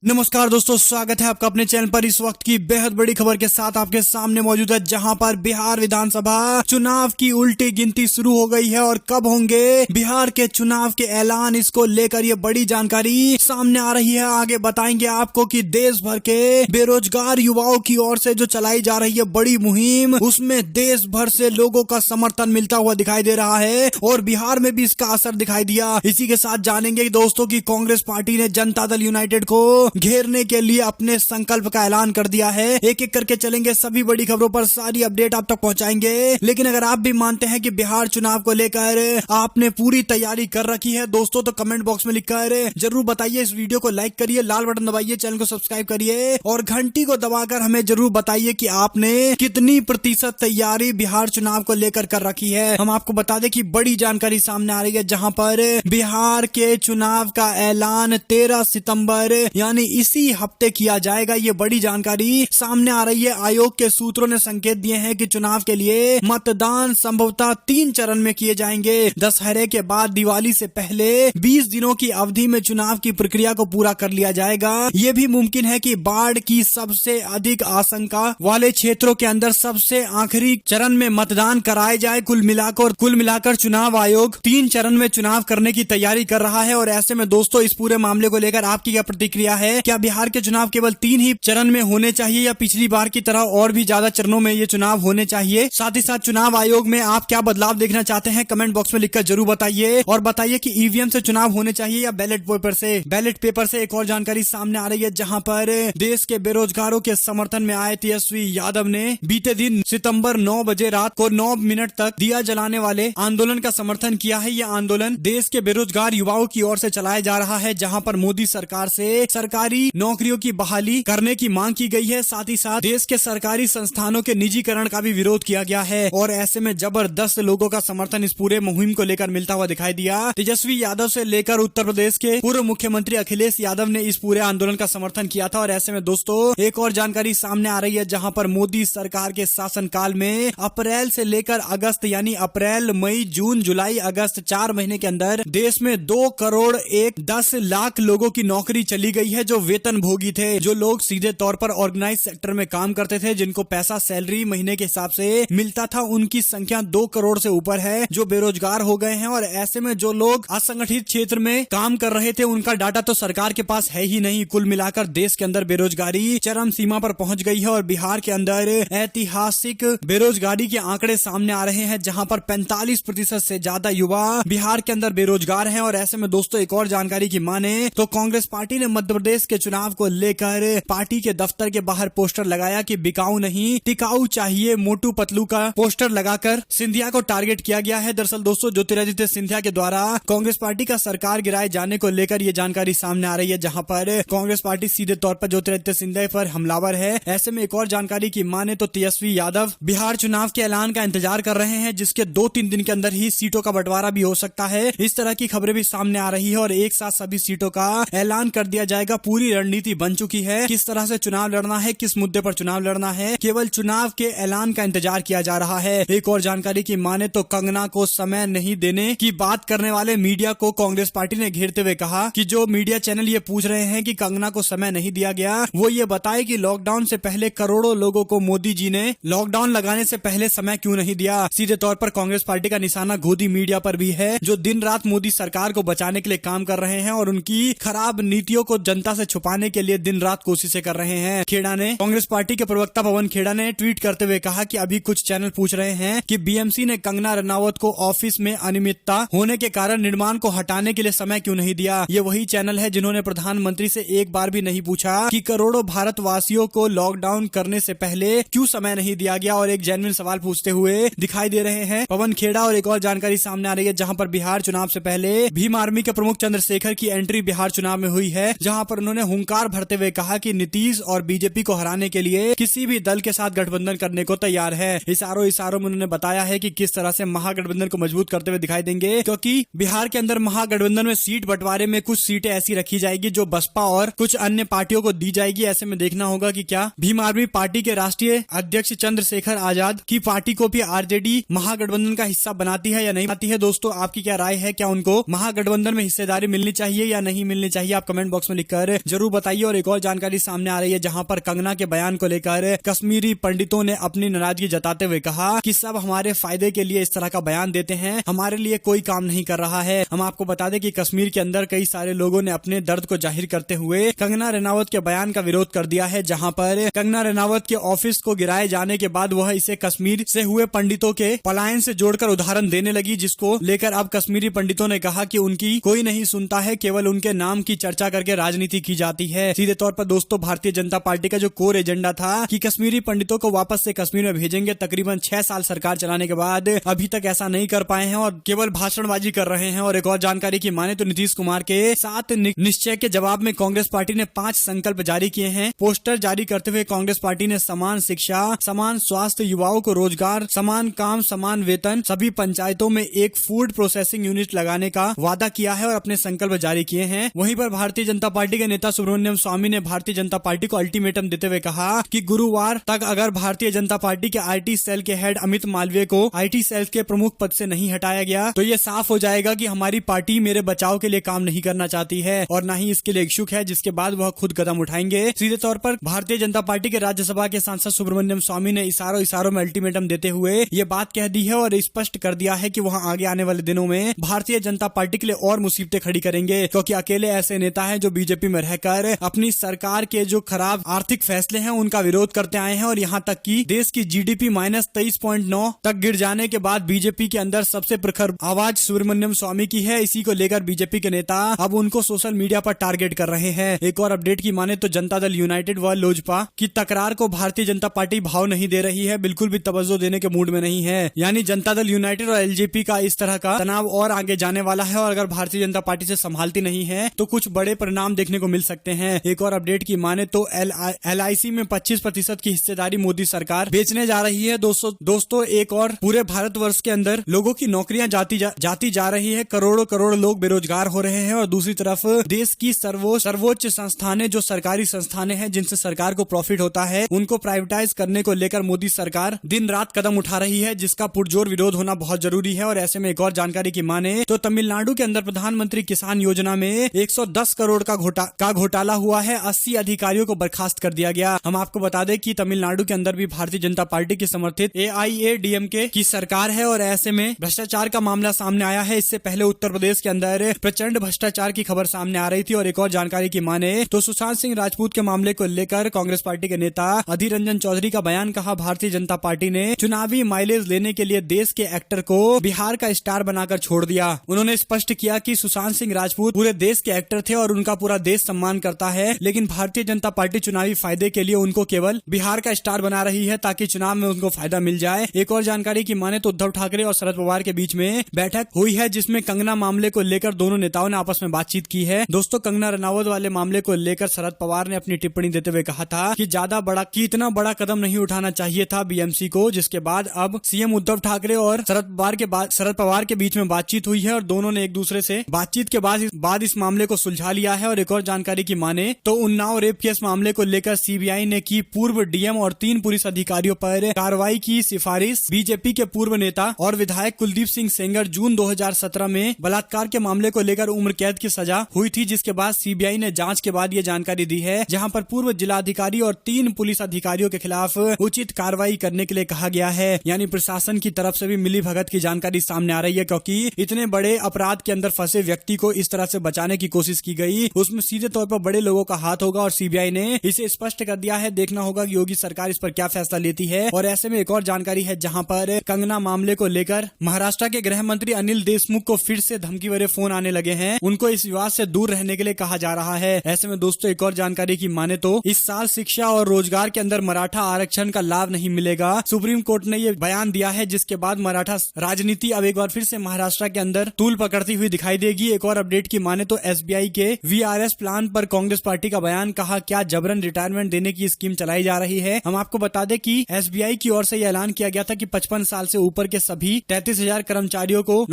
नमस्कार दोस्तों, स्वागत है आपका अपने चैनल पर। इस वक्त की बेहद बड़ी खबर के साथ आपके सामने मौजूद है, जहां पर बिहार विधानसभा चुनाव की उल्टी गिनती शुरू हो गई है। और कब होंगे बिहार के चुनाव के ऐलान, इसको लेकर ये बड़ी जानकारी सामने आ रही है। आगे बताएंगे आपको कि देश भर के बेरोजगार युवाओं की ओर से जो चलाई जा रही है बड़ी मुहिम, उसमें देश भर से लोगों का समर्थन मिलता हुआ दिखाई दे रहा है और बिहार में भी इसका असर दिखाई दिया। इसी के साथ जानेंगे दोस्तों की कांग्रेस पार्टी ने जनता दल यूनाइटेड को घेरने के लिए अपने संकल्प का ऐलान कर दिया है। एक एक करके चलेंगे, सभी बड़ी खबरों पर सारी अपडेट आप तक पहुंचाएंगे। लेकिन अगर आप भी मानते हैं कि बिहार चुनाव को लेकर आपने पूरी तैयारी कर रखी है दोस्तों, तो कमेंट बॉक्स में लिखकर जरूर बताइए। इस वीडियो को लाइक करिए, लाल बटन दबाइए, चैनल को सब्सक्राइब करिए और घंटी को दबाकर हमें जरूर बताइए कि आपने कितनी प्रतिशत तैयारी बिहार चुनाव को लेकर कर रखी है। हम आपको बता दें कि बड़ी जानकारी सामने आ रही है, जहां पर बिहार के चुनाव का ऐलान 13 सितंबर यानी इसी हफ्ते किया जाएगा। ये बड़ी जानकारी सामने आ रही है। आयोग के सूत्रों ने संकेत दिए हैं कि चुनाव के लिए मतदान संभवतः 3 चरण में किए जाएंगे। दशहरे के बाद दिवाली से पहले 20 दिनों की अवधि में चुनाव की प्रक्रिया को पूरा कर लिया जाएगा। ये भी मुमकिन है कि बाढ़ की सबसे अधिक आशंका वाले क्षेत्रों के अंदर सबसे आखिरी चरण में मतदान कराए जाए। कुल मिलाकर चुनाव आयोग 3 चरण में चुनाव करने की तैयारी कर रहा है। और ऐसे में दोस्तों, इस पूरे मामले को लेकर आपकी क्या प्रतिक्रिया है? क्या बिहार के चुनाव केवल 3 ही चरण में होने चाहिए या पिछली बार की तरह और भी ज्यादा चरणों में ये चुनाव होने चाहिए? साथ ही साथ चुनाव आयोग में आप क्या बदलाव देखना चाहते हैं? कमेंट बॉक्स में लिखकर जरूर बताइए। और बताइए कि ईवीएम से चुनाव होने चाहिए या बैलेट पेपर से। एक और जानकारी सामने आ रही है, जहां पर देश के बेरोजगारों के समर्थन में आए तेजस्वी यादव ने बीते दिन सितंबर 9 बजे रात को 9 मिनट तक दिया जलाने वाले आंदोलन का समर्थन किया है। यह आंदोलन देश के बेरोजगार युवाओं की ओर से चलाया जा रहा है, जहां पर मोदी सरकार से सरकारी नौकरियों की बहाली करने की मांग की गई है। साथ ही साथ देश के सरकारी संस्थानों के निजीकरण का भी विरोध किया गया है। और ऐसे में जबरदस्त लोगों का समर्थन इस पूरे मुहिम को लेकर मिलता हुआ दिखाई दिया। तेजस्वी यादव से लेकर उत्तर प्रदेश के पूर्व मुख्यमंत्री अखिलेश यादव ने इस पूरे आंदोलन का समर्थन किया था। और ऐसे में दोस्तों, एक और जानकारी सामने आ रही है, जहां पर मोदी सरकार के शासनकाल में अप्रैल से लेकर अगस्त यानी अप्रैल, मई, जून, जुलाई, अगस्त 4 महीने के अंदर देश में 2 करोड़ 10 लाख लोगों की नौकरी चली गई है, जो वेतन भोगी थे, जो लोग सीधे तौर पर ऑर्गेनाइज सेक्टर में काम करते थे, जिनको पैसा सैलरी महीने के हिसाब से मिलता था, उनकी संख्या 2 करोड़ से ऊपर है, जो बेरोजगार हो गए हैं। और ऐसे में जो लोग असंगठित क्षेत्र में काम कर रहे थे, उनका डाटा तो सरकार के पास है ही नहीं। कुल मिलाकर देश के अंदर बेरोजगारी चरम सीमा पर पहुंच गई है और बिहार के अंदर ऐतिहासिक बेरोजगारी के आंकड़े सामने आ रहे हैं, जहां पर 45% से ज्यादा युवा बिहार के अंदर बेरोजगार हैं। और ऐसे में दोस्तों, एक और जानकारी की माने तो कांग्रेस पार्टी ने मध्य प्रदेश के चुनाव को लेकर पार्टी के दफ्तर के बाहर पोस्टर लगाया कि बिकाऊ नहीं टिकाऊ चाहिए, मोटू पतलू का पोस्टर लगाकर सिंधिया को टारगेट किया गया है। दरअसल दोस्तों, ज्योतिरादित्य सिंधिया के द्वारा कांग्रेस पार्टी का सरकार गिराए जाने को लेकर ये जानकारी सामने आ रही है, जहां पर कांग्रेस पार्टी सीधे तौर पर ज्योतिरादित्य सिंधिया पर हमलावर है। ऐसे में एक और जानकारी की माने तो तेजस्वी यादव बिहार चुनाव के ऐलान का इंतजार कर रहे हैं, जिसके 2-3 दिन के अंदर ही सीटों का बंटवारा भी हो सकता है। इस तरह की खबरें भी सामने आ रही है और एक साथ सभी सीटों का ऐलान कर दिया जाएगा। पूरी रणनीति बन चुकी है, किस तरह से चुनाव लड़ना है, किस मुद्दे पर चुनाव लड़ना है, केवल चुनाव के ऐलान का इंतजार किया जा रहा है। एक और जानकारी की माने तो कंगना को समय नहीं देने की बात करने वाले मीडिया को कांग्रेस पार्टी ने घेरते हुए कहा कि जो मीडिया चैनल ये पूछ रहे हैं कि कंगना को समय नहीं दिया गया, वो ये बताए कि लॉकडाउन से पहले करोड़ों लोगों को मोदी जी ने लॉकडाउन लगाने से पहले समय क्यों नहीं दिया। सीधे तौर पर कांग्रेस पार्टी का निशाना गोदी मीडिया पर भी है, जो दिन रात मोदी सरकार को बचाने के लिए काम कर रहे हैं और उनकी खराब नीतियों को जनता से छुपाने के लिए दिन रात कोशिशें कर रहे हैं। खेड़ा ने, कांग्रेस पार्टी के प्रवक्ता पवन खेड़ा ने ट्वीट करते हुए कहा कि अभी कुछ चैनल पूछ रहे हैं कि बीएमसी ने कंगना रनावत को ऑफिस में अनियमितता होने के कारण निर्माण को हटाने के लिए समय क्यों नहीं दिया। ये वही चैनल है जिन्होंने प्रधानमंत्री से एक बार भी नहीं पूछा कि करोड़ों भारतवासियों को लॉकडाउन करने से पहले क्यों समय नहीं दिया गया, और एक जेन्युइन सवाल पूछते हुए दिखाई दे रहे हैं पवन खेड़ा। और एक और जानकारी सामने आ रही है, जहां पर बिहार चुनाव से पहले भीम आर्मी के प्रमुख चंद्रशेखर की एंट्री बिहार चुनाव में हुई है, जहां पर उन्होंने हुंकार भरते हुए कहा कि नीतीश और बीजेपी को हराने के लिए किसी भी दल के साथ गठबंधन करने को तैयार है। इशारों में उन्होंने बताया है कि किस तरह से महागठबंधन को मजबूत करते हुए दिखाई देंगे, क्योंकि बिहार के अंदर महागठबंधन में सीट बंटवारे में कुछ सीटें ऐसी रखी जाएगी जो बसपा और कुछ अन्य पार्टियों को दी जाएगी। ऐसे में देखना होगा कि क्या भीम आर्मी पार्टी के राष्ट्रीय अध्यक्ष चंद्रशेखर आजाद की पार्टी को भी आरजेडी महागठबंधन का हिस्सा बनाती है या नहीं बनाती है। दोस्तों, आपकी क्या राय है? क्या उनको महागठबंधन में हिस्सेदारी मिलनी चाहिए या नहीं मिलनी चाहिए? आप कमेंट बॉक्स में लिखकर पर जरूर बताइए। और एक और जानकारी सामने आ रही है जहां पर कंगना के बयान को लेकर कश्मीरी पंडितों ने अपनी नाराजगी जताते हुए कहा कि सब हमारे फायदे के लिए इस तरह का बयान देते हैं, हमारे लिए कोई काम नहीं कर रहा है। हम आपको बता दें कि कश्मीर के अंदर कई सारे लोगों ने अपने दर्द को जाहिर करते हुए कंगना रनावत के बयान का विरोध कर दिया है, जहां पर कंगना रनावत के ऑफिस को गिराए जाने के बाद वह इसे कश्मीर से हुए पंडितों के पलायन से जोड़कर उदाहरण देने लगी, जिसको लेकर अब कश्मीरी पंडितों ने कहा कि उनकी कोई नहीं सुनता है, केवल उनके नाम की चर्चा करके राजनीति की जाती है। सीधे तौर पर दोस्तों भारतीय जनता पार्टी का जो कोर एजेंडा था कि कश्मीरी पंडितों को वापस से कश्मीर में भेजेंगे, तकरीबन 6 साल सरकार चलाने के बाद अभी तक ऐसा नहीं कर पाए हैं और केवल भाषणबाजी कर रहे हैं। और एक और जानकारी की माने तो नीतीश कुमार के 7 निश्चय के जवाब में कांग्रेस पार्टी ने 5 संकल्प जारी किए हैं। पोस्टर जारी करते हुए कांग्रेस पार्टी ने समान शिक्षा, समान स्वास्थ्य, युवाओं को रोजगार, समान काम, समान वेतन, सभी पंचायतों में एक फूड प्रोसेसिंग यूनिट लगाने का वादा किया है और अपने संकल्प जारी किए हैं। वहीं पर भारतीय जनता पार्टी के नेता सुब्रमण्यम स्वामी ने भारतीय जनता पार्टी को अल्टीमेटम देते हुए कहा कि गुरुवार तक अगर भारतीय जनता पार्टी के आईटी सेल के हेड अमित मालवीय को आईटी सेल के प्रमुख पद से नहीं हटाया गया तो ये साफ हो जाएगा कि हमारी पार्टी मेरे बचाव के लिए काम नहीं करना चाहती है और न ही इसके लिए इच्छुक है, जिसके बाद वह खुद कदम उठाएंगे। सीधे तौर पर भारतीय जनता पार्टी के राज्यसभा के सांसद सुब्रमण्यम स्वामी ने इशारों में अल्टीमेटम देते हुए ये बात कह दी है और स्पष्ट कर दिया है कि वह आगे आने वाले दिनों में भारतीय जनता पार्टी के लिए और मुसीबतें खड़ी करेंगे, क्योंकि अकेले ऐसे नेता हैं जो बीजेपी में रहकर अपनी सरकार के जो खराब आर्थिक फैसले हैं उनका विरोध करते आए हैं और यहाँ तक कि देश की जीडीपी -23.9 तक गिर जाने के बाद बीजेपी के अंदर सबसे प्रखर आवाज सुब्रमण्यम स्वामी की है। इसी को लेकर बीजेपी के नेता अब उनको सोशल मीडिया पर टारगेट कर रहे हैं। एक और अपडेट की माने तो जनता दल यूनाइटेड व लोजपा की तकरार को भारतीय जनता पार्टी भाव नहीं दे रही है, बिल्कुल भी तवज्जो देने के मूड में नहीं है। यानी जनता दल यूनाइटेड और एलजेपी का इस तरह का तनाव और आगे जाने वाला है और अगर भारतीय जनता पार्टी से संभालती नहीं है तो कुछ बड़े परिणाम देखने को मिल सकते हैं। एक और अपडेट की माने तो LIC में 25% की हिस्सेदारी मोदी सरकार बेचने जा रही है। दोस्तों एक और पूरे भारतवर्ष के अंदर लोगों की नौकरियां जाती जा रही है, करोड़ों लोग बेरोजगार हो रहे हैं और दूसरी तरफ देश की सर्वोच्च संस्थानें जो सरकारी संस्थानें हैं जिनसे सरकार को प्रॉफिट होता है उनको प्राइवेटाइज करने को लेकर मोदी सरकार दिन रात कदम उठा रही है, जिसका पुरजोर विरोध होना बहुत जरूरी है। और ऐसे में एक और जानकारी की माने तो तमिलनाडु के अंदर प्रधानमंत्री किसान योजना में 110 करोड़ का घोटाला हुआ है, 80 अधिकारियों को बर्खास्त कर दिया गया। हम आपको बता दें कि तमिलनाडु के अंदर भी भारतीय जनता पार्टी की समर्थित AIADMK की सरकार है और ऐसे में भ्रष्टाचार का मामला सामने आया है। इससे पहले उत्तर प्रदेश के अंदर प्रचंड भ्रष्टाचार की खबर सामने आ रही थी। और एक और जानकारी की माने तो सुशांत सिंह राजपूत के मामले को लेकर कांग्रेस पार्टी के नेता अधीर रंजन चौधरी का बयान, कहा भारतीय जनता पार्टी ने चुनावी माइलेज लेने के लिए देश के एक्टर को बिहार का स्टार बनाकर छोड़ दिया। उन्होंने स्पष्ट किया कि सुशांत सिंह राजपूत पूरे देश के एक्टर थे और उनका पूरा देश सम्मान करता है, लेकिन भारतीय जनता पार्टी चुनावी फायदे के लिए उनको केवल बिहार का स्टार बना रही है ताकि चुनाव में उनको फायदा मिल जाए। एक और जानकारी की माने तो उद्धव ठाकरे और शरद पवार के बीच में बैठक हुई है जिसमें कंगना मामले को लेकर दोनों नेताओं ने आपस में बातचीत की है। दोस्तों कंगना रनावत वाले मामले को लेकर शरद पवार ने अपनी टिप्पणी देते हुए कहा था कि इतना बड़ा कदम नहीं उठाना चाहिए था बीएमसी को, जिसके बाद अब सीएम उद्धव ठाकरे और शरद पवार के बीच में बातचीत हुई है और दोनों ने एक दूसरे से बातचीत के बाद इस मामले को सुलझा लिया है। और एक और जानकारी की माने तो उन्नाव रेप केस मामले को लेकर सीबीआई ने की पूर्व डीएम और 3 पुलिस अधिकारियों पर कार्रवाई की सिफारिश। बीजेपी के पूर्व नेता और विधायक कुलदीप सिंह सेंगर जून 2017 में बलात्कार के मामले को लेकर उम्र कैद की सजा हुई थी, जिसके बाद सीबीआई ने जांच के बाद ये जानकारी दी है, जहां पर पूर्व जिलाधिकारी और 3 पुलिस अधिकारियों के खिलाफ उचित कार्रवाई करने के लिए कहा गया है। यानी प्रशासन की तरफ से भी मिली भगत की जानकारी सामने आ रही है, क्योंकि इतने बड़े अपराध के अंदर फंसे व्यक्ति को इस तरह से बचाने की कोशिश की गई, उसमें सीधे तौर पर बड़े लोगों का हाथ होगा और सीबीआई ने इसे स्पष्ट कर दिया है। देखना होगा कि योगी सरकार इस पर क्या फैसला लेती है। और ऐसे में एक और जानकारी है जहां पर कंगना मामले को लेकर महाराष्ट्र के गृह मंत्री अनिल देशमुख को फिर से धमकी भरे फोन आने लगे हैं, उनको इस विवाद से दूर रहने के लिए कहा जा रहा है। ऐसे में दोस्तों एक और जानकारी की माने तो इस साल शिक्षा और रोजगार के अंदर मराठा आरक्षण का लाभ नहीं मिलेगा, सुप्रीम कोर्ट ने ये बयान दिया है, जिसके बाद मराठा राजनीति अब एक बार फिर से महाराष्ट्र के अंदर तूल पकड़ती हुई दिखाई देगी। एक और अपडेट की माने तो एसबीआई के वीआरएस प्लान पर कांग्रेस पार्टी का बयान, कहा क्या जबरन रिटायरमेंट देने की स्कीम चलाई जा रही है। हम आपको बता दें कि एसबीआई की ओर से यह ऐलान किया गया था कि 55 साल से ऊपर के सभी 33,000 कर्मचारियों को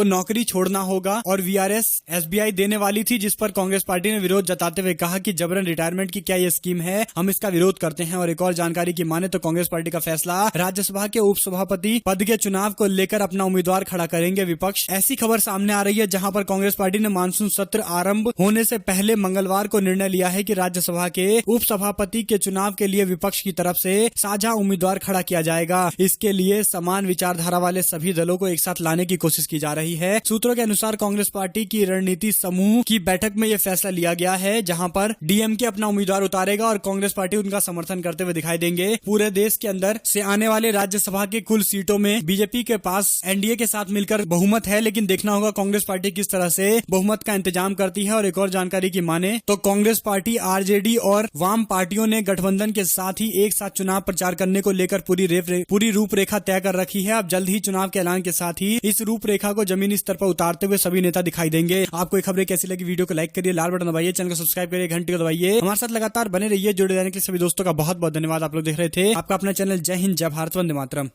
नौकरी छोड़ना होगा और वीआरएस एसबीआई देने वाली थी, जिस पर कांग्रेस पार्टी ने विरोध जताते हुए कहा कि जबरन रिटायरमेंट की क्या ये स्कीम है, हम इसका विरोध करते हैं। और एक और जानकारी की माने तो कांग्रेस पार्टी का फैसला, राज्यसभा के उपसभापति पद के चुनाव को लेकर अपना उम्मीदवार खड़ा करेंगे विपक्ष। ऐसी खबर सामने आ रही है जहां पर कांग्रेस पार्टी ने मानसून सत्र आरंभ आरंभ होने से पहले मंगलवार को निर्णय लिया है कि राज्यसभा के उपसभापति के चुनाव के लिए विपक्ष की तरफ से साझा उम्मीदवार खड़ा किया जाएगा। इसके लिए समान विचारधारा वाले सभी दलों को एक साथ लाने की कोशिश की जा रही है। सूत्रों के अनुसार कांग्रेस पार्टी की रणनीति समूह की बैठक में यह फैसला लिया गया है, जहां पर डीएमके अपना उम्मीदवार उतारेगा और कांग्रेस पार्टी उनका समर्थन करते हुए दिखाई देंगे। पूरे देश के अंदर से आने वाले राज्यसभा के कुल सीटों में बीजेपी के पास एनडीए के साथ मिलकर बहुमत है, लेकिन देखना होगा कांग्रेस पार्टी किस तरह से बहुमत का इंतजाम करती है। और एक और जानकारी की माने तो कांग्रेस पार्टी, आरजेडी और वाम पार्टियों ने गठबंधन के साथ ही एक साथ चुनाव प्रचार करने को लेकर पूरी रूपरेखा तय कर रखी है। अब जल्द ही चुनाव के ऐलान के साथ ही इस रूपरेखा को जमीनी स्तर पर उतारते हुए सभी नेता दिखाई देंगे। आपको ये खबरें कैसी लगी? वीडियो को लाइक करिए, लाल बटन दबाइए, चैनल को सब्सक्राइब करिए, घंटी को दबाइए। हमारे साथ लगातार बने रहिए। जुड़े रहने के लिए सभी दोस्तों का बहुत बहुत धन्यवाद। आप लोग देख रहे थे आपका अपना चैनल। जय हिंद, जय भारत, वंदे मातरम।